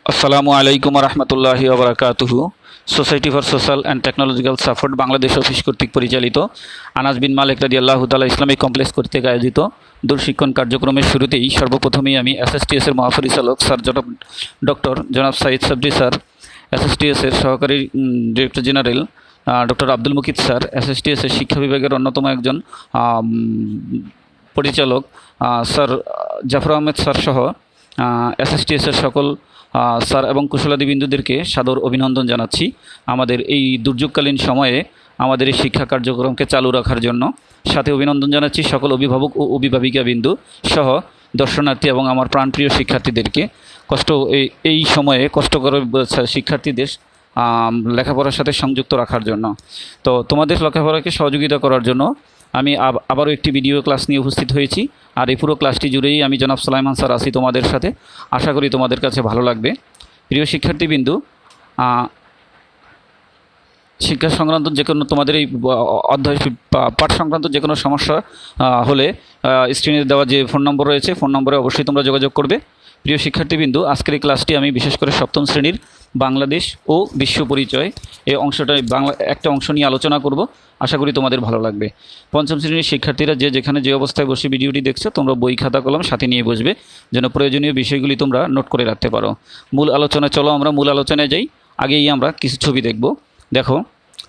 আসসালামু আলাইকুম রহমতুল্লাহি ওবরাকাতুহু। Society for social and technological support Bangladesh office কর্তৃক পরিচালিত আনাস বিন মালিক রাদিয়াল্লাহু তাআলা ইসলামিক কমপ্লেক্স কর্তৃক আয়োজিত দূরশিক্ষণ কার্যক্রমের শুরুতেই সর্বপ্রথমেই আমি এসএসটিএসের মহাপরিচালক স্যার জনাব সাইদ সাবরি স্যার, এসএসটিএসের সহকারী director general doctor Abdul Mukit sir, এসএসটিএসের শিক্ষা বিভাগের অন্যতম একজন পরিচালক স্যার জাফর আহমেদ স্যার সহ এসএসটিএসের সকল স্যার এবং কুশলাদি বিন্দুদেরকে সাদর অভিনন্দন জানাচ্ছি আমাদের এই দুর্যোগকালীন সময়ে আমাদের এই শিক্ষা কার্যক্রমকে চালু রাখার জন্য। সাথে অভিনন্দন জানাচ্ছি সকল অভিভাবক ও অভিভাবিকা বিন্দু সহ দর্শনার্থী এবং আমার প্রাণপ্রিয় শিক্ষার্থীদেরকে এই সময়ে কষ্টকর শিক্ষার্থীদের লেখাপড়ার সাথে সংযুক্ত রাখার জন্য। তো তোমাদের লেখাপড়াকে সহযোগিতা করার জন্য আমি আবারও একটি ভিডিও ক্লাস নিয়ে উপস্থিত হয়েছি। আর এই পুরো ক্লাসটি জুড়েই আমি জনাব সুলাইমান স্যার আছি তোমাদের সাথে। আশা করি তোমাদের কাছে ভালো লাগবে। প্রিয় শিক্ষার্থীবিন্দু, শিক্ষা সংক্রান্ত যে কোনো তোমাদের এই অধ্যায় পাঠ সংক্রান্ত যে কোনো সমস্যা হলে স্ক্রিনে দেওয়া যে ফোন নম্বর রয়েছে, ফোন নম্বরে অবশ্যই তোমরা যোগাযোগ করবে। প্রিয় শিক্ষার্থীবিন্দু, আজকের এই ক্লাসটি আমি বিশেষ করে সপ্তম শ্রেণীর বাংলাদেশ ও বিশ্ব পরিচয় এই অংশটা একটা অংশ নিয়ে আলোচনা করব। আশা করি তোমাদের ভালো লাগবে। পঞ্চম শ্রেণীর শিক্ষার্থীরা যেখানে যে অবস্থায় বসে ভিডিওটি দেখছো, তোমরা বই খাতা কলম সাথে নিয়ে বসবে যেন প্রয়োজনীয় বিষয়গুলি তোমরা নোট করে রাখতে পারো। মূল আলোচনা চলো আমরা মূল আলোচনায় যাই। আগেই আমরা কিছু ছবি দেখব। দেখো,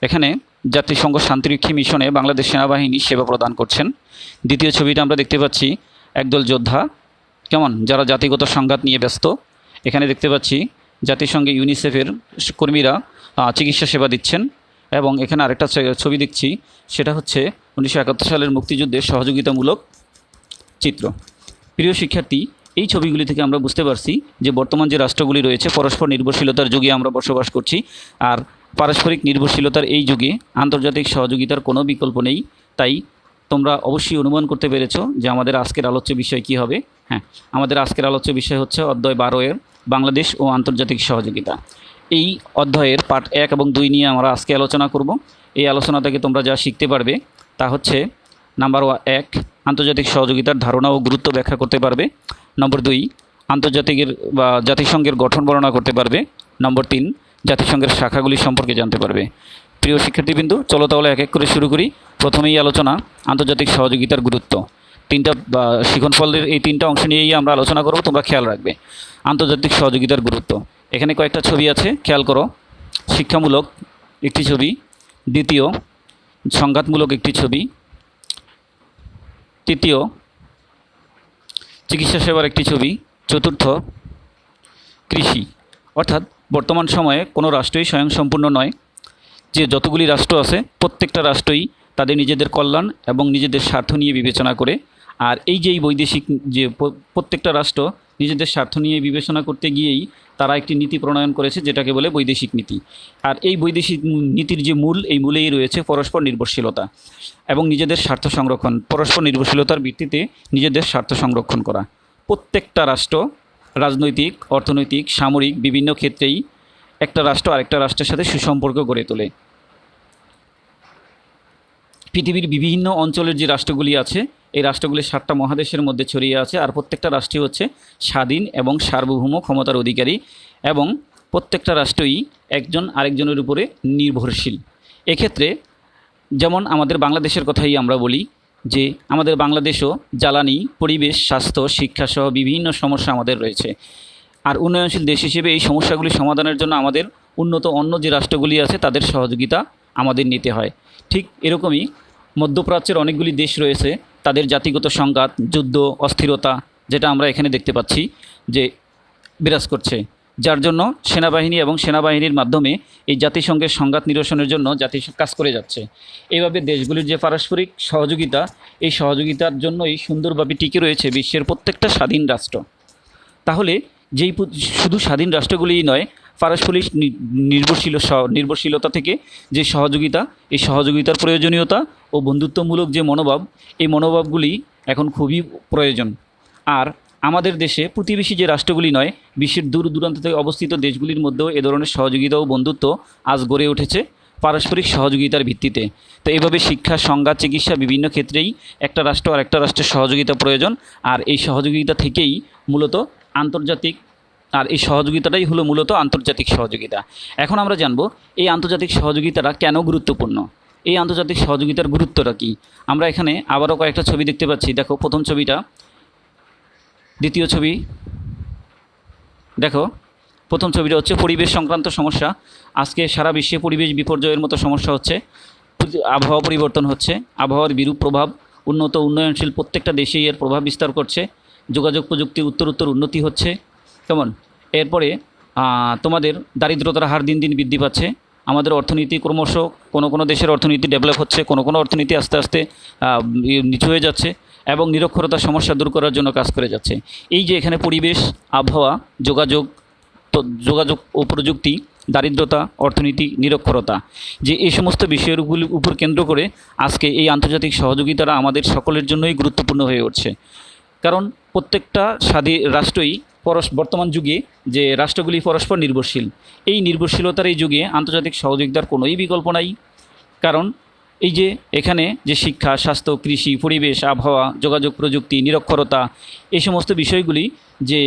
এখানে জাতিসংঘ শান্তিরক্ষী মিশনে বাংলাদেশ সেনাবাহিনী সেবা প্রদান করছেন। দ্বিতীয় ছবিটা আমরা দেখতে পাচ্ছি একদল যোদ্ধা, কেমন, যারা জাতিগত সংঘাত নিয়ে ব্যস্ত। এখানে দেখতে পাচ্ছি জাতিসংঘে ইউনিসেফের কর্মীরা চিকিৎসা সেবা দিচ্ছেন। এবং এখানে আরেকটা ছবি দেখছি, সেটা হচ্ছে 1971 সালের মুক্তিযুদ্ধের সহযোগিতামূলক চিত্র। প্রিয় শিক্ষার্থী, এই ছবিগুলি থেকে আমরা বুঝতে পারছি যে বর্তমান যে রাষ্ট্রগুলি রয়েছে পরস্পর নির্ভরশীলতার যুগে আমরা বসবাস করছি। আর পারস্পরিক নির্ভরশীলতার এই যুগে আন্তর্জাতিক সহযোগিতার কোনো বিকল্প নেই। তাই তোমরা অবশ্যই অনুমান করতে পেরেছো যে আমাদের আজকের আলোচ্য বিষয় কী হবে। হ্যাঁ, আমাদের আজকের আলোচ্য বিষয় হচ্ছে অধ্যায় 12-এর বাংলাদেশ ও আন্তর্জাতিক সহযোগিতা। এই অধ্যায়ের পার্ট 1 এবং 2 নিয়ে আমরা আজকে আলোচনা করব। এই আলোচনা থেকে তোমরা যা শিখতে পারবে তা হচ্ছে নাম্বার 1, আন্তর্জাতিক সহযোগিতার ধারণা ও গুরুত্ব ব্যাখ্যা করতে পারবে। নম্বর 2, আন্তর্জাতিকের বা জাতিসংঘের গঠন বর্ণনা করতে পারবে। নম্বর 3, জাতিসংঘের শাখাগুলি সম্পর্কে জানতে পারবে। প্রিয় শিক্ষার্থীবৃন্দ, চলো তাহলে এক এক করে শুরু করি। প্রথমেই আলোচনা আন্তর্জাতিক সহযোগিতার গুরুত্ব। শিখনফলের এই 3টা অংশ নিয়েই আমরা আলোচনা করব, তোমরা খেয়াল রাখবে। আন্তর্জাতিক সহযোগিতার গুরুত্ব, এখানে কয়েকটা ছবি আছে, খেয়াল করো। শিক্ষামূলক একটি ছবি, দ্বিতীয় সংঘাতমূলক একটি ছবি, তৃতীয় চিকিৎসা সেবার একটি ছবি, চতুর্থ কৃষি। অর্থাৎ বর্তমান সময়ে কোনো রাষ্ট্রই স্বয়ংসম্পূর্ণ নয়। যে যতগুলি রাষ্ট্র আছে প্রত্যেকটা রাষ্ট্রই তাদের নিজেদের কল্যাণ এবং নিজেদের স্বার্থ নিয়ে বিবেচনা করে। আর এই যে বৈদেশিক যে প্রত্যেকটা রাষ্ট্র নিজেদের স্বার্থ নিয়ে বিবেচনা করতে গিয়েই তারা একটি নীতি প্রণয়ন করেছে, যেটাকে বলে বৈদেশিক নীতি। আর এই বৈদেশিক নীতির যে মূলেই রয়েছে পরস্পর নির্ভরশীলতা এবং নিজেদের স্বার্থ সংরক্ষণ। পরস্পর নির্ভরশীলতার ভিত্তিতে নিজেদের স্বার্থ সংরক্ষণ করা। প্রত্যেকটা রাষ্ট্র রাজনৈতিক, অর্থনৈতিক, সামরিক বিভিন্ন ক্ষেত্রেই একটা রাষ্ট্র আরেকটা রাষ্ট্রের সাথে সুসম্পর্ক গড়ে তোলে। পৃথিবীর বিভিন্ন অঞ্চলের যে রাষ্ট্রগুলি আছে, এই রাষ্ট্রগুলি 7টা মহাদেশের মধ্যে ছড়িয়ে আছে। আর প্রত্যেকটা রাষ্ট্রই হচ্ছে স্বাধীন এবং সার্বভৌম ক্ষমতার অধিকারী এবং প্রত্যেকটা রাষ্ট্রই একজন আরেকজনের উপরে নির্ভরশীল। এক্ষেত্রে যেমন আমাদের বাংলাদেশের কথাই আমরা বলি যে আমাদের বাংলাদেশও জ্বালানি, পরিবেশ, স্বাস্থ্য, শিক্ষাসহ বিভিন্ন সমস্যা আমাদের রয়েছে। আর উন্নয়নশীল দেশ হিসেবে এই সমস্যাগুলি সমাধানের জন্য আমাদের উন্নত অন্য যে রাষ্ট্রগুলি আছে তাদের সহযোগিতা আমাদের নিতে হয়। ঠিক এরকমই মধ্যপ্রাচ্যের অনেকগুলি দেশ রয়েছে, তাদের জাতিগত সংঘাত, যুদ্ধ, অস্থিরতা, যেটা আমরা এখানে দেখতে পাচ্ছি যে বিরাজ করছে, যার জন্য সেনাবাহিনী এবং সেনাবাহিনীর মাধ্যমে এই জাতিসংঘের সংঘাত নিরসনের জন্য জাতিসংঘ কাজ করে যাচ্ছে। এইভাবে দেশগুলির যে পারস্পরিক সহযোগিতা, এই সহযোগিতার জন্যই সুন্দরভাবে টিকে রয়েছে বিশ্বের প্রত্যেকটা স্বাধীন রাষ্ট্র। তাহলে শুধু স্বাধীন রাষ্ট্রগুলিই নয়, পারস্পরিক নির্ভরশীলতা থেকে যে সহযোগিতা, এই সহযোগিতার প্রয়োজনীয়তা ও বন্ধুত্বমূলক যে মনোভাব, এই মনোভাবগুলি এখন খুবই প্রয়োজন। আর আমাদের দেশে প্রতিবেশী যে রাষ্ট্রগুলি নয়, বিশ্বের দূর দূরান্ত থেকে অবস্থিত দেশগুলির মধ্যেও এ ধরনের সহযোগিতা ও বন্ধুত্ব আজ গড়ে উঠেছে পারস্পরিক সহযোগিতার ভিত্তিতে। তো এইভাবে শিক্ষা, সংঘাত, চিকিৎসা বিভিন্ন ক্ষেত্রেই একটা রাষ্ট্র আর একটা রাষ্ট্রের সহযোগিতা প্রয়োজন। আর এই সহযোগিতা থেকেই মূলত আন্তর্জাতিক আর এই সহযোগিতাটাই হলো মূলত আন্তর্জাতিক সহযোগিতা। এখন আমরা জানব এই আন্তর্জাতিক সহযোগিতাটা কেন গুরুত্বপূর্ণ, এই আন্তর্জাতিক সহযোগিতার গুরুত্বটা কী। আমরা এখানে আবারও কয়েকটা ছবি দেখতে পাচ্ছি। দেখো প্রথম ছবিটা, দ্বিতীয় ছবি দেখো, প্রথম ছবিটা হচ্ছে পরিবেশ সংক্রান্ত সমস্যা। আজকে সারা বিশ্বে পরিবেশ বিপর্যয়ের মতো সমস্যা হচ্ছে, আবহাওয়া পরিবর্তন হচ্ছে, আবহাওয়ার বিরূপ প্রভাব উন্নত উন্নয়নশীল প্রত্যেকটা দেশেই এর প্রভাব বিস্তার করছে। যোগাযোগ প্রযুক্তি উত্তরোত্তর উন্নতি হচ্ছে, কেমন। এরপরে তোমাদের দারিদ্রতার হার দিন দিন বৃদ্ধি পাচ্ছে। আমাদের অর্থনীতি ক্রমশ কোনো দেশের অর্থনীতি ডেভেলপ হচ্ছে, কোনো অর্থনীতি আস্তে আস্তে নিচু হয়ে যাচ্ছে এবং নিরক্ষরতার সমস্যা দূর করার জন্য কাজ করে যাচ্ছে। এই যে এখানে পরিবেশ, আবহাওয়া, যোগাযোগ ও প্রযুক্তি, দারিদ্রতা, অর্থনীতি, নিরক্ষরতা, যে এই সমস্ত বিষয়গুলির উপর কেন্দ্র করে আজকে এই আন্তর্জাতিক সহযোগিতারা আমাদের সকলের জন্যই গুরুত্বপূর্ণ হয়ে উঠছে। কারণ প্রত্যেকটা রাষ্ট্রই বর্তমান যুগে যে রাষ্ট্রগুলি পরস্পর নির্ভরশীল, এই নির্ভরশীলতার এই যুগে আন্তর্জাতিক সহযোগিতার কোনোই বিকল্প নাই। কারণ এই যে এখানে যে শিক্ষা, স্বাস্থ্য, কৃষি, পরিবেশ, আবহাওয়া, যোগাযোগ প্রযুক্তি, নিরক্ষরতা, এই সমস্ত বিষয়গুলি যে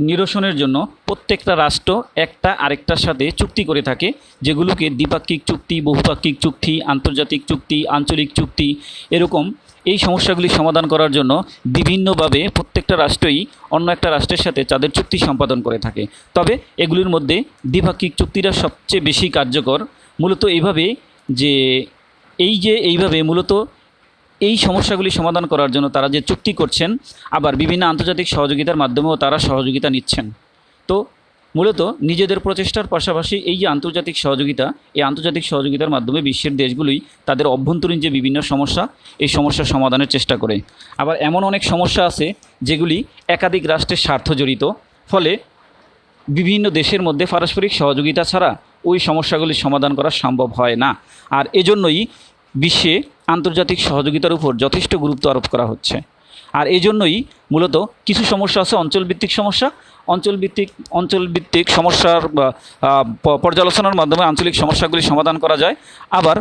নিরসনের জন্য প্রত্যেকটা রাষ্ট্র একটা আরেকটার সাথে চুক্তি করে থাকে, যেগুলোকে দ্বিপাক্ষিক চুক্তি, বহুপাক্ষিক চুক্তি, আন্তর্জাতিক চুক্তি, আঞ্চলিক চুক্তি, এরকম এই সমস্যাগুলি সমাধান করার জন্য বিভিন্নভাবে প্রত্যেকটা রাষ্ট্রই অন্য একটা রাষ্ট্রের সাথে তাদের চুক্তি সম্পাদন করে থাকে। তবে এগুলির মধ্যে দ্বিপাক্ষিক চুক্তিটা সবচেয়ে বেশি কার্যকর, মূলত এইভাবে যে এইভাবে মূলত এই সমস্যাগুলি সমাধান করার জন্য তারা যে চুক্তি করছেন, আবার বিভিন্ন আন্তর্জাতিক সহযোগিতার মাধ্যমেও তারা সহযোগিতা নিচ্ছেন। তো মূলত নিজেদের প্রচেষ্টার পাশাপাশি এই যে আন্তর্জাতিক সহযোগিতা, এই আন্তর্জাতিক সহযোগিতার মাধ্যমে বিশ্বের দেশগুলোই তাদের অভ্যন্তরীণ যে বিভিন্ন সমস্যা, এই সমস্যার সমাধানের চেষ্টা করে। আবার এমন অনেক সমস্যা আছে যেগুলি একাধিক রাষ্ট্রের স্বার্থ জড়িত, ফলে বিভিন্ন দেশের মধ্যে পারস্পরিক সহযোগিতা ছাড়া ওই সমস্যাগুলি সমাধান করা সম্ভব হয় না। আর এজন্যই বিশ্বে আন্তর্জাতিক সহযোগিতার উপর যথেষ্ট গুরুত্ব আরোপ করা হচ্ছে। আর এজন্যই মূলত কিছু সমস্যা আছে অঞ্চলভিত্তিক সমস্যা, অঞ্চলভিত্তিক সমস্যার পর্যালোচনার মাধ্যমে আঞ্চলিক সমস্যাগুলি সমাধান করা যায়। আবার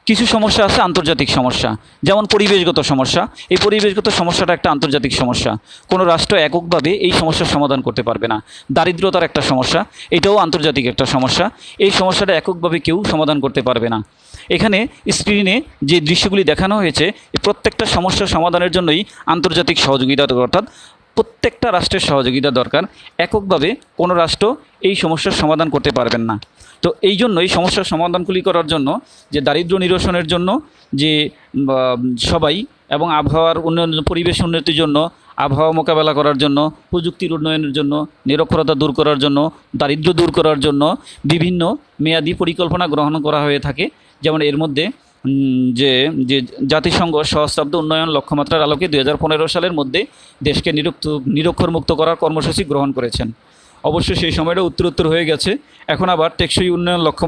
কিছু সমস্যা আছে আন্তর্জাতিক সমস্যা, যেমন পরিবেশগত সমস্যা। এই পরিবেশগত সমস্যাটা একটা আন্তর্জাতিক সমস্যা, কোনো রাষ্ট্র এককভাবে এই সমস্যার সমাধান করতে পারবে না। দারিদ্রতার একটা সমস্যা, এটাও আন্তর্জাতিক একটা সমস্যা, এই সমস্যাটা এককভাবে কেউ সমাধান করতে পারবে না। এখানে স্ক্রিনে যে দৃশ্যগুলি দেখানো হয়েছে, প্রত্যেকটা সমস্যার সমাধানের জন্যই আন্তর্জাতিক সহযোগিতা, অর্থাৎ প্রত্যেকটা রাষ্ট্রের সহযোগিতা দরকার। এককভাবে কোনো রাষ্ট্র এই সমস্যার সমাধান করতে পারবেন না। তো এই জন্যই সমস্যার সমাধানগুলি করার জন্য, যে দারিদ্র্য নিরসনের জন্য যে সবাই, এবং আবহাওয়ার উন্নয়ন, পরিবেশ উন্নতির জন্য, আবহাওয়া মোকাবেলা করার জন্য, প্রযুক্তির উন্নয়নের জন্য, নিরক্ষরতা দূর করার জন্য, দারিদ্র্য দূর করার জন্য বিভিন্ন মেয়াদী পরিকল্পনা গ্রহণ করা হয়ে থাকে। যেমন এর মধ্যে যে জাতিসংঘ সহস্রাব্দ উন্নয়ন লক্ষ্যমাত্রার আলোকে 2015 সালের মধ্যে দেশকে নিরক্ষরমুক্ত করার কর্মসূচি গ্রহণ করেছেন। অবশ্য সেই সময়টা উত্তরোত্তর হয়ে গেছে। এখন আবার টেকসই উন্নয়ন লক্ষ্য,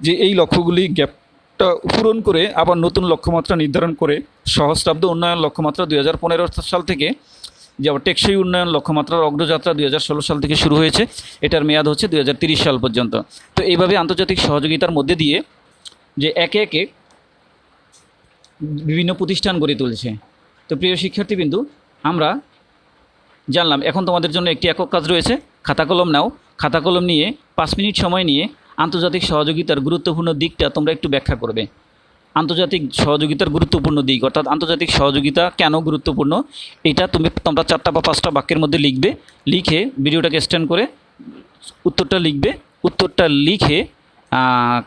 যে এই লক্ষ্যগুলি গ্যাপটা পূরণ করে আবার নতুন লক্ষ্যমাত্রা নির্ধারণ করে সহস্রাব্দ উন্নয়ন লক্ষ্যমাত্রা 2015 সাল থেকে, যে আবার টেকসই উন্নয়ন লক্ষ্যমাত্রার অগ্রযাত্রা 2016 সাল থেকে শুরু হয়েছে। এটার মেয়াদ হচ্ছে 2030 সাল পর্যন্ত। তো এইভাবে আন্তর্জাতিক সহযোগিতার মধ্যে দিয়ে যে একে একে বিভিন্ন প্রতিষ্ঠান গড়ে তুলছে। তো প্রিয় শিক্ষার্থীবৃন্দু, আমরা জানলাম এখন তোমাদের জন্য একটি একক কাজ রয়েছে, খাতা কলম নাও। খাতা কলম নিয়ে 5 মিনিট সময় নিয়ে আন্তর্জাতিক সহযোগিতার গুরুত্বপূর্ণ দিকটা তোমরা একটু ব্যাখ্যা করবে। আন্তর্জাতিক সহযোগিতার গুরুত্বপূর্ণ দিক, অর্থাৎ আন্তর্জাতিক সহযোগিতা কেন গুরুত্বপূর্ণ, এটা তোমরা 4টা বা 5টা বাক্যের মধ্যে লিখবে। লিখে ভিডিওটাকে স্ট্যান্ড করে উত্তরটা লিখবে। উত্তরটা লিখে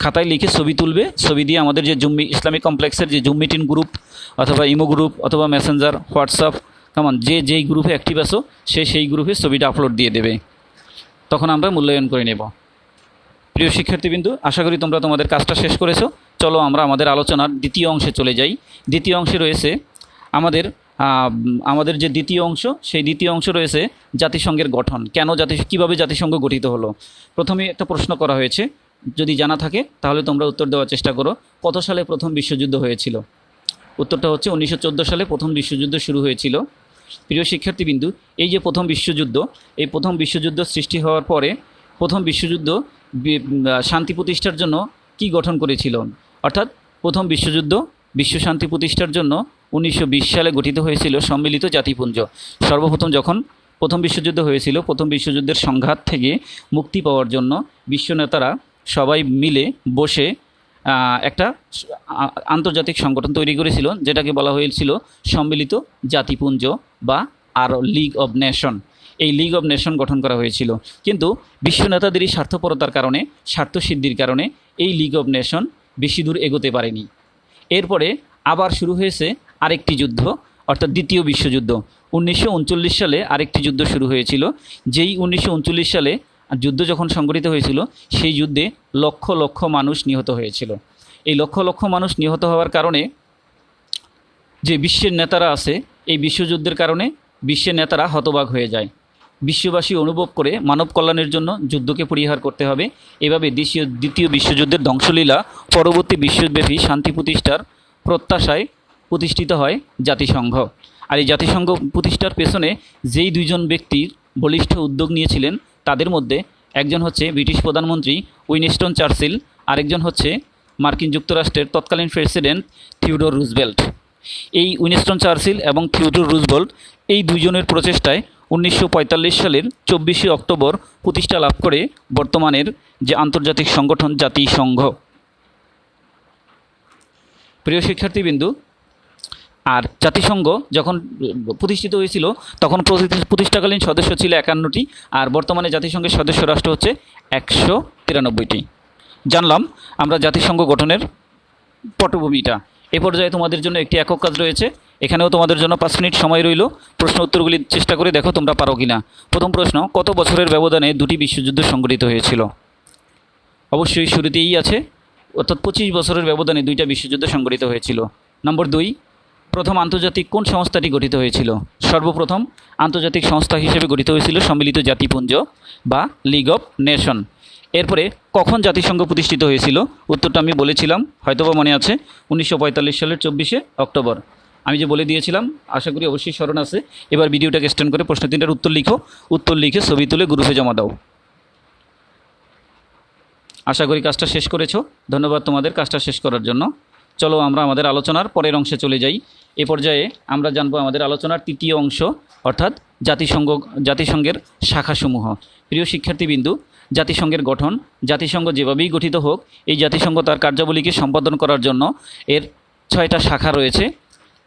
খাতায় লিখে ছবি তুলবে। ছবি দিয়ে আমাদের যে জুম ইসলামিক কমপ্লেক্সের যে জুম মিটিং গ্রুপ অথবা ইমো গ্রুপ অথবা মেসেঞ্জার, হোয়াটসঅ্যাপ, কেমন, যেই গ্রুপে অ্যাক্টিভ আছো সেই গ্রুপে ছবিটা আপলোড দিয়ে দেবে। তখন আমরা মূল্যায়ন করে নেব। প্রিয় শিক্ষার্থীবৃন্দু, আশা করি তোমরা তোমাদের কাজটা শেষ করেছো। চলো আমরা আমাদের আলোচনার দ্বিতীয় অংশে চলে যাই। দ্বিতীয় অংশে রয়েছে আমাদের যে দ্বিতীয় অংশ, সেই দ্বিতীয় অংশ রয়েছে জাতিসংঘের গঠন। কীভাবে জাতিসংঘ গঠিত হলো। প্রথমে একটা প্রশ্ন করা হয়েছে, যদি জানা থাকে তাহলে তোমরা উত্তর দেওয়ার চেষ্টা করো। কত সালে প্রথম বিশ্বযুদ্ধ হয়েছিল? উত্তরটা হচ্ছে 1914 সালে প্রথম বিশ্বযুদ্ধ শুরু হয়েছিল। প্রিয় শিক্ষার্থীবৃন্দু, এই যে প্রথম বিশ্বযুদ্ধ, এই প্রথম বিশ্বযুদ্ধ সৃষ্টি হওয়ার পরে প্রথম বিশ্বযুদ্ধ শান্তি প্রতিষ্ঠার জন্য কি গঠন করেছিল? অর্থাৎ প্রথম বিশ্বযুদ্ধ বিশ্ব শান্তি প্রতিষ্ঠার জন্য 1920 সালে গঠিত হয়েছিল সম্মিলিত জাতিপুঞ্জ। সর্বপ্রথম যখন প্রথম বিশ্বযুদ্ধ হয়েছিল। প্রথম বিশ্বযুদ্ধের সংঘাত থেকে মুক্তি পাওয়ার জন্য বিশ্ব নেতারা সবাই মিলে বসে একটা আন্তর্জাতিক সংগঠন তৈরি করেছিল, যেটাকে বলা হয়েছিল সম্মিলিত জাতিপুঞ্জ বা আর লিগ অব নেশন। এই লিগ অব নেশন গঠন করা হয়েছিল, কিন্তু বিশ্ব নেতাদেরই স্বার্থপরতার কারণে, স্বার্থসিদ্ধির কারণে এই লিগ অব নেশন বেশি দূর এগোতে পারেনি। এরপরে আবার শুরু হয়েছে আরেকটি যুদ্ধ, অর্থাৎ দ্বিতীয় বিশ্বযুদ্ধ। 1939 সালে আরেকটি যুদ্ধ শুরু হয়েছিল, যেই 1939 সালে যুদ্ধ যখন সংঘটিত হয়েছিল, সেই যুদ্ধে লক্ষ লক্ষ মানুষ নিহত হয়েছিল। এই লক্ষ লক্ষ মানুষ নিহত হওয়ার কারণে যে বিশ্বের নেতারা আছে, এই বিশ্বযুদ্ধের কারণে বিশ্বের নেতারা হতবাক হয়ে যায়। বিশ্ববাসী অনুভব করে মানব কল্যাণের জন্য যুদ্ধকে পরিহার করতে হবে। এভাবে দ্বিতীয় বিশ্বযুদ্ধের ধ্বংসলীলা পরবর্তী বিশ্বব্যাপী শান্তি প্রতিষ্ঠার প্রত্যাশায় প্রতিষ্ঠিত হয় জাতিসংঘ। আর এই জাতিসংঘ প্রতিষ্ঠার পেছনে যেই দুইজন ব্যক্তির বলিষ্ঠ উদ্যোগ নিয়েছিলেন, তাদের মধ্যে একজন হচ্ছে ব্রিটিশ প্রধানমন্ত্রী উইনস্টন চার্চিল, আরেকজন হচ্ছে মার্কিন যুক্তরাষ্ট্রের তৎকালীন প্রেসিডেন্ট থিওডোর রুজভেল্ট। এই উইনস্টন চার্চিল এবং থিওডোর রুজভেল্ট এই দুইজনের প্রচেষ্টায় 1945 সালের 24শে অক্টোবর প্রতিষ্ঠা লাভ করে বর্তমানের যে আন্তর্জাতিক সংগঠন জাতিসংঘ। প্রিয় শিক্ষার্থীবৃন্দু, আর জাতিসংঘ যখন প্রতিষ্ঠিত হয়েছিল তখন প্রতিষ্ঠাকালীন সদস্য ছিল 51টি, আর বর্তমানে জাতিসংঘের সদস্য রাষ্ট্র হচ্ছে 193টি। জানলাম আমরা জাতিসংঘ গঠনের পটভূমিটা। এ পর্যায়ে তোমাদের জন্য একটি একক কাজ রয়েছে, এখানেও তোমাদের জন্য 5 মিনিট সময় রইল। প্রশ্ন উত্তরগুলি চেষ্টা করে দেখো তোমরা পারো কিনা। প্রথম প্রশ্ন, কত বছরের ব্যবধানে দুটি বিশ্বযুদ্ধ সংঘটিত হয়েছিল? অবশ্যই শুরুতেই আছে, অর্থাৎ 25 বছরের ব্যবধানে দুইটা বিশ্বযুদ্ধ সংঘটিত হয়েছিল। নম্বর 2, প্রথম আন্তর্জাতিক কোন সংস্থাটি গঠিত হয়েছিল? সর্বপ্রথম আন্তর্জাতিক সংস্থা হিসেবে গঠিত হয়েছিল সম্মিলিত জাতিপুঞ্জ বা লিগ অফ নেশন। এরপরে কখন জাতিসংঘ প্রতিষ্ঠিত হয়েছিল? উত্তরটা আমি বলেছিলাম, হয়তোবা মনে আছে, 1945 সালের 24শে অক্টোবর। আমি যে বলে দিয়েছিলাম, আশা করি অবশ্যই স্মরণ আছে। এবার ভিডিওটাকে এক্সটেন্ড করে প্রশ্ন 3টার উত্তর লিখো, উত্তর লিখে ছবি তুলে গ্রুপে জমা দাও। আশা করি কাজটা শেষ করেছো। ধন্যবাদ তোমাদের কাজটা শেষ করার জন্য। চলো আমরা আমাদের আলোচনার পরের অংশে চলে যাই। এ পর্যায়ে আমরা জানবো আমাদের আলোচনার তৃতীয় অংশ, অর্থাৎ জাতিসংঘের শাখাসমূহ। প্রিয় শিক্ষার্থীবিন্দু, জাতিসংঘের গঠন, জাতিসংঘ যেভাবেই গঠিত হোক, এই জাতিসংঘ তার কার্যাবলীকে সম্পাদন করার জন্য এর 6টা শাখা রয়েছে,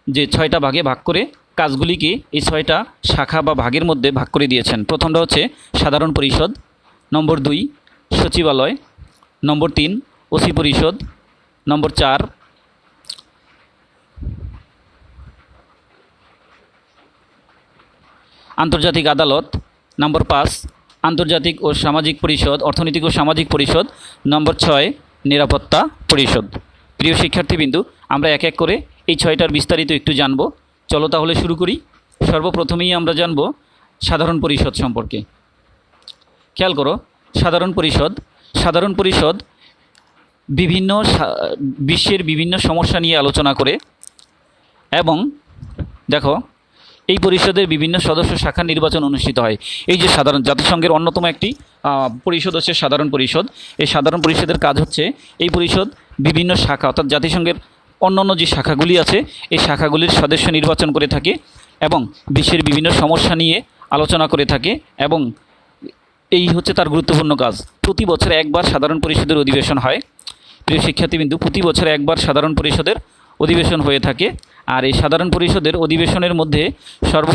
যে 6টা ভাগে ভাগ করে কাজগুলিকে এই 6টা শাখা বা ভাগের মধ্যে ভাগ করে দিয়েছেন। প্রথমটা হচ্ছে সাধারণ পরিষদ, নম্বর 2 সচিবালয়, নম্বর 3 ওসি পরিষদ, নম্বর 4 আন্তর্জাতিক আদালত, নম্বর 5 আন্তর্জাতিক ও সামাজিক পরিষদ, অর্থনৈতিক ও সামাজিক পরিষদ, নম্বর 6 নিরাপত্তা পরিষদ। প্রিয় শিক্ষার্থীবৃন্দু, আমরা এক এক করে এই 6টার বিস্তারিত একটু জানব। চলো তাহলে শুরু করি। সর্বপ্রথমেই আমরা জানব সাধারণ পরিষদ সম্পর্কে। খেয়াল করো, সাধারণ পরিষদ বিশ্বের বিভিন্ন সমস্যা নিয়ে আলোচনা করে, এবং দেখো এই পরিষদের বিভিন্ন সদস্য শাখা নির্বাচন অনুষ্ঠিত হয়। এই যে জাতিসংঘের অন্যতম একটি পরিষদ হচ্ছে সাধারণ পরিষদ। এই সাধারণ পরিষদের কাজ হচ্ছে এই পরিষদ বিভিন্ন শাখা, অর্থাৎ জাতিসংঘের অন্যান্য যে শাখাগুলি আছে এই শাখাগুলির সদস্য নির্বাচন করে থাকে এবং বিশ্বের বিভিন্ন সমস্যা নিয়ে আলোচনা করে থাকে, এবং এই হচ্ছে তার গুরুত্বপূর্ণ কাজ। প্রতি বছর একবার সাধারণ পরিষদের অধিবেশন হয়। প্রিয় শিক্ষার্থীবৃন্দু, প্রতি বছর একবার সাধারণ পরিষদের অধিবেশন হয়ে থাকে। আর এই সাধারণ পরিষদের অধিবেশনের মধ্যে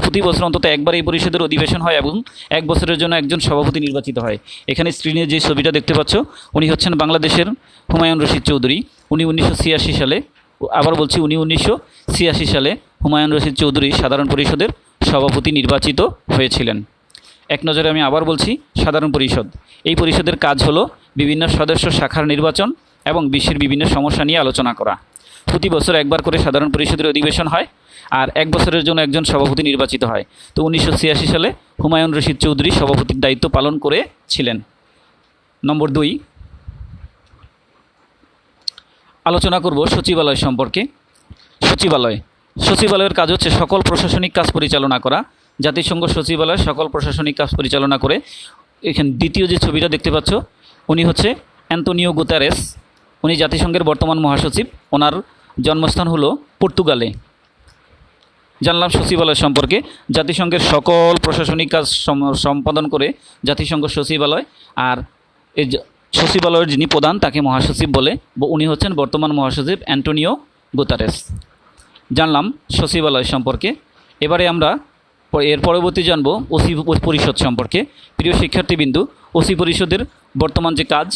প্রতি বছর অন্তত একবার এই পরিষদের অধিবেশন হয় এবং 1 বছরের জন্য একজন সভাপতি নির্বাচিত হয়। এখানে স্ক্রিনে যে ছবিটা দেখতে পাচ্ছ, উনি হচ্ছেন বাংলাদেশের হুমায়ুন রশিদ চৌধুরী। উনি 1986 সালে, আবার বলছি, উনি 1986 সালে হুমায়ুন রশিদ চৌধুরী সাধারণ পরিষদের সভাপতি নির্বাচিত হয়েছিলেন। এক নজরে আমি আবার বলছি, সাধারণ পরিষদ, এই পরিষদের কাজ হলো বিভিন্ন সদস্য শাখার নির্বাচন এবং বিশ্বের বিভিন্ন সমস্যা নিয়ে আলোচনা করা। প্রতি বছর একবার করে সাধারণ পরিষদের অধিবেশন হয় আর 1 বছরের জন্য একজন সভাপতি নির্বাচিত হয়। তো 1986 সালে হুমায়ুন রশিদ চৌধুরী সভাপতির দায়িত্ব পালন করেছিলেন। নম্বর 2, আলোচনা করব সচিবালয় সম্পর্কে। সচিবালয়ের কাজ হচ্ছে সকল প্রশাসনিক কাজ পরিচালনা করা। জাতিসংঘ সচিবালয় সকল প্রশাসনিক কাজ পরিচালনা করে। এখানে দ্বিতীয় যে ছবিটা দেখতে পাচ্ছ, উনি হচ্ছে অ্যান্তোনিও গুতেরেস। উনি জাতিসংঘের বর্তমান মহাসচিব। ওনার জন্মস্থান হলো পর্তুগালে। জানলাম সচিবালয় সম্পর্কে। জাতিসংঘের সকল প্রশাসনিক কাজ সম্পাদন করে জাতিসংঘ সচিবালয়। আর এই সচিবালয়ের যিনি প্রধান তাকে মহাসচিব বলে, উনি হচ্ছেন বর্তমান মহাসচিব অ্যান্টোনিও গুতারেস। জানলাম সচিবালয় সম্পর্কে। এবারে আমরা এর পরবর্তী জানব ওসি পরিষদ সম্পর্কে। প্রিয় শিক্ষার্থীবিন্দু, ওসি পরিষদের বর্তমান যে কাজ,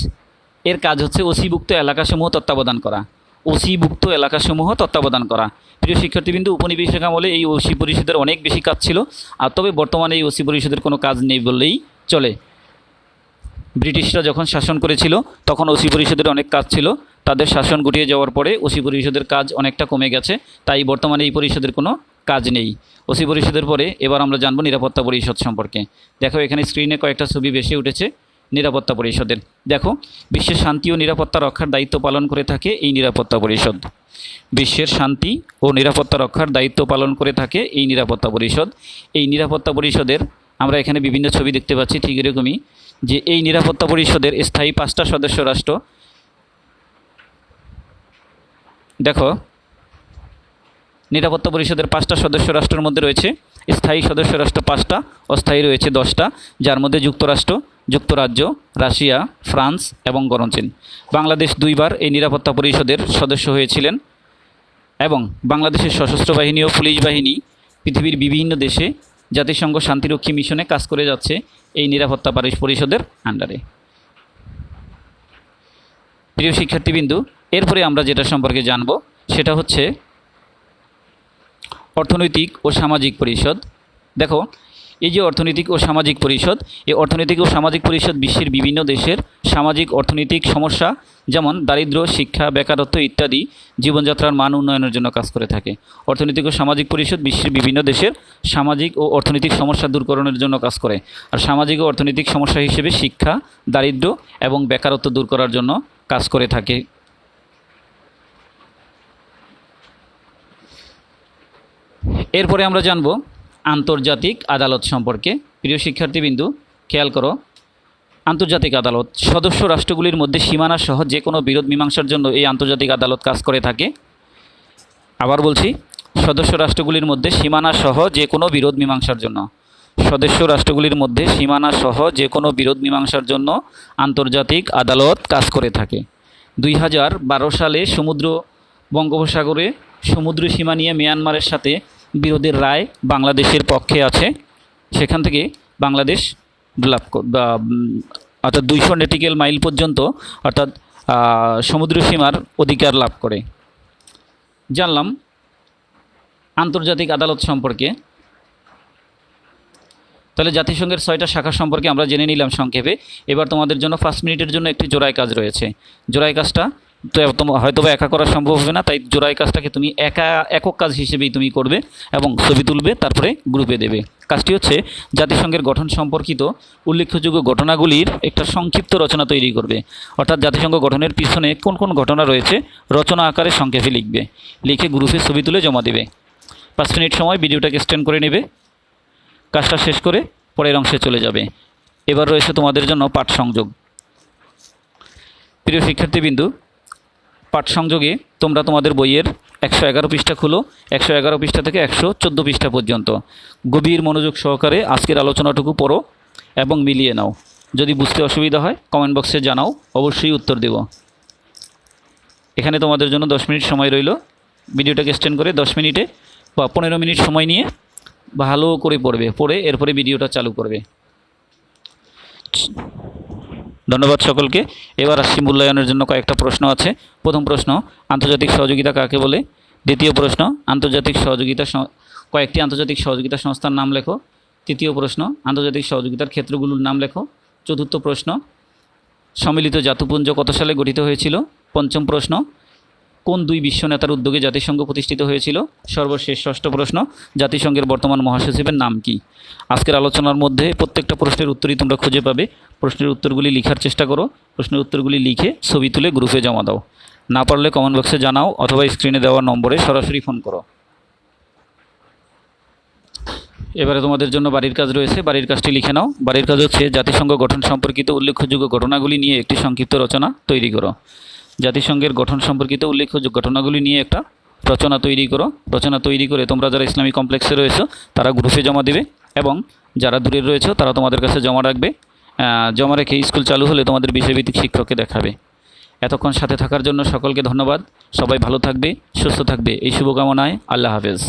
এর কাজ হচ্ছে ওসিভুক্ত এলাকাসমূহ তত্ত্বাবধান করা। ওসিভুক্ত এলাকাসমূহ তত্ত্বাবধান করা। প্রিয় শিক্ষার্থীবিন্দু, উপনিবেশিক আমলে এই ওসি পরিষদের অনেক বেশি কাজ ছিল, আর তবে বর্তমানে এই ওসি পরিষদের কোনো কাজ নেই বললেই চলে। ব্রিটিশরা যখন শাসন করেছিল তখন ওসি পরিষদের অনেক কাজ ছিল, তাদের শাসন গুটিয়ে যাওয়ার পরে ওসি পরিষদের কাজ অনেকটা কমে গেছে, তাই বর্তমানে এই পরিষদের কোনো কাজ নেই। ওসি পরিষদের পরে এবার আমরা জানব নিরাপত্তা পরিষদ সম্পর্কে। দেখো এখানে স্ক্রিনে কয়েকটা ছবি বেশি উঠেছে নিরাপত্তা পরিষদের। দেখো, বিশ্বের শান্তি ও নিরাপত্তা রক্ষার দায়িত্ব পালন করে থাকে এই নিরাপত্তা পরিষদ। বিশ্বের শান্তি ও নিরাপত্তা রক্ষার দায়িত্ব পালন করে থাকে এই নিরাপত্তা পরিষদ। এই নিরাপত্তা পরিষদের আমরা এখানে বিভিন্ন ছবি দেখতে পাচ্ছি, ঠিক এরকমই যে এই নিরাপত্তা পরিষদের স্থায়ী 5টা সদস্য রাষ্ট্র। দেখো, নিরাপত্তা পরিষদের 5টা সদস্য রাষ্ট্রের মধ্যে রয়েছে স্থায়ী সদস্য রাষ্ট্র 5টা, অস্থায়ী রয়েছে 10টা, যার মধ্যে যুক্তরাষ্ট্র, যুক্তরাজ্য, রাশিয়া, ফ্রান্স এবং গণচীন। বাংলাদেশ 2বার এই নিরাপত্তা পরিষদের সদস্য হয়েছিলেন এবং বাংলাদেশের সশস্ত্র বাহিনী ও পুলিশ বাহিনী পৃথিবীর বিভিন্ন দেশে জাতিসংঘ শান্তিরক্ষী মিশনে কাজ করে যাচ্ছে এই নিরাপত্তা পরিষদের আন্ডারে। প্রিয় শিক্ষার্থীবিন্দু, এরপরে আমরা যেটা সম্পর্কে জানব সেটা হচ্ছে অর্থনৈতিক ও সামাজিক পরিষদ। দেখো, এই যে অর্থনৈতিক ও সামাজিক পরিষদ, এই অর্থনৈতিক ও সামাজিক পরিষদ বিশ্বের বিভিন্ন দেশের সামাজিক অর্থনৈতিক সমস্যা যেমন দারিদ্র্য, শিক্ষা, বেকারত্ব ইত্যাদি জীবনযাত্রার মান উন্নয়নের জন্য কাজ করে থাকে। অর্থনৈতিক ও সামাজিক পরিষদ বিশ্বের বিভিন্ন দেশের সামাজিক ও অর্থনৈতিক সমস্যা দূরকরণের জন্য কাজ করে। আর সামাজিক ও অর্থনৈতিক সমস্যা হিসেবে শিক্ষা, দারিদ্র্য এবং বেকারত্ব দূর করার জন্য কাজ করে থাকে। এরপরে আমরা জানব আন্তর্জাতিক আদালত সম্পর্কে। প্রিয় শিক্ষার্থীবিন্দু, খেয়াল করো, আন্তর্জাতিক আদালত সদস্য রাষ্ট্রগুলির মধ্যে সীমানা সহ যে কোনো বিরোধ মীমাংসার জন্য এই আন্তর্জাতিক আদালত কাজ করে থাকে। আবার বলছি, সদস্য রাষ্ট্রগুলির মধ্যে সীমানা সহ যে কোনো বিরোধ মীমাংসার জন্য, সদস্য রাষ্ট্রগুলির মধ্যে সীমানা সহ যে কোনো বিরোধ মীমাংসার জন্য আন্তর্জাতিক আদালত কাজ করে থাকে। 2012 সালে বঙ্গোপসাগরে সমুদ্র সীমা নিয়ে মিয়ানমারের সাথে বিরোধের রায় বাংলাদেশের পক্ষে আছে। সেখান থেকে বাংলাদেশ অর্থাৎ 200 নটিক্যাল মাইল পর্যন্ত অর্থাৎ সমুদ্র সীমার অধিকার লাভ করে। জানলাম আন্তর্জাতিক আদালত সম্পর্কে। তাহলে জাতিসংঘের 6টা শাখা সম্পর্কে আমরা জেনে নিলাম সংক্ষেপে। এবার তোমাদের জন্য 5 মিনিটের জন্য একটি জোড়াই কাজ রয়েছে। জোড়াই কাজটা তো হয়তো একা করা সম্ভব হবে না, তাই জোড়াই কাজটাকে তুমি একক কাজ হিসেবেই তুমি করবে এবং ছবি তুলবে, তারপরে গ্রুপে দেবে। কাজটি হচ্ছে জাতিসংঘের গঠন সম্পর্কিত উল্লেখযোগ্য ঘটনাগুলির একটা সংক্ষিপ্ত রচনা তৈরি করবে। অর্থাৎ জাতিসংঘ গঠনের পিছনে কোন কোন ঘটনা রয়েছে রচনা আকারে সংক্ষেপে লিখবে, লিখে গ্রুপে ছবি তুলে জমা দেবে। 5 মিনিট সময় ভিডিওটাকে এক্সটেন্ড করে নেবে। কাজটা শেষ করে পরের অংশে চলে যাবে। এবার রয়েছে তোমাদের জন্য পাঠ সংযোগ। প্রিয় শিক্ষার্থীবিন্দু, পাঠ সংযোগে তোমরা তোমাদের বইয়ের 111 পৃষ্ঠা খুলো। 111 পৃষ্ঠা থেকে 114 পৃষ্ঠা পর্যন্ত গভীর মনোযোগ সহকারে আজকের আলোচনাটুকু পড়ো এবং মিলিয়ে নাও। যদি বুঝতে অসুবিধা হয় কমেন্ট বক্সে জানাও, অবশ্যই উত্তর দেব। এখানে তোমাদের জন্য 10 মিনিট সময় রইল। ভিডিওটাকে এক্সটেন্ড করে 10 মিনিটে বা 15 মিনিট সময় নিয়ে ভালো করে পড়বে, পড়ে এরপরে ভিডিওটা চালু করবে। ধন্যবাদ সকলকে। এবার আসছি মূল্যায়নের জন্য কয়েকটা প্রশ্ন আছে। প্রথম প্রশ্ন, আন্তর্জাতিক সহযোগিতা কাকে বলে? দ্বিতীয় প্রশ্ন, কয়েকটি আন্তর্জাতিক সহযোগিতা সংস্থার নাম লেখো। তৃতীয় প্রশ্ন, আন্তর্জাতিক সহযোগিতার ক্ষেত্রগুলোর নাম লেখো। চতুর্থ প্রশ্ন, সম্মিলিত জাতিপুঞ্জ কত সালে গঠিত হয়েছিল? পঞ্চম প্রশ্ন, কোন 2 বিশ্ব নেতার উদ্যোগে জাতিসংঘ প্রতিষ্ঠিত হয়েছিল? সর্বশেষ ষষ্ঠ প্রশ্ন, জাতিসংঘের বর্তমান মহাসচিবের নাম কি? আজকের আলোচনার মধ্যে প্রত্যেকটা প্রশ্নের উত্তরই তোমরা খুঁজে পাবে। প্রশ্নের উত্তরগুলি লেখার চেষ্টা করো। প্রশ্নের উত্তরগুলি লিখে ছবি তুলে গ্রুপে জমা দাও। না পারলে কমেন্ট বক্সে জানাও অথবা স্ক্রিনে দেওয়া নম্বরে সরাসরি ফোন করো। এবারে তোমাদের জন্য বাড়ির কাজ রয়েছে। বাড়ির কাজটি লিখে নাও। বাড়ির কাজ হচ্ছে জাতিসংঘ গঠন সম্পর্কিত উল্লেখযোগ্য ঘটনাগুলি নিয়ে একটি সংক্ষিপ্ত রচনা তৈরি করো। জাতিসংঘের গঠন সম্পর্কিত উল্লেখযোগ্য ঘটনাগুলি নিয়ে একটা রচনা তৈরি করো। রচনা তৈরি করে তোমরা যারা ইসলামী কমপ্লেক্সে রয়েছো তারা গ্রুপে জমা দিবে, এবং যারা দূরে রয়েছো তারা তোমাদের কাছে জমা রাখবে। জমা রেখে স্কুল চালু হলে তোমাদের বিষয়ভিত্তিক শিক্ষককে দেখাবে। এতক্ষণ সাথে থাকার জন্য সকলকে ধন্যবাদ। সবাই ভালো থাকবে, সুস্থ থাকবে, এই শুভকামনায় আল্লাহ হাফেজ।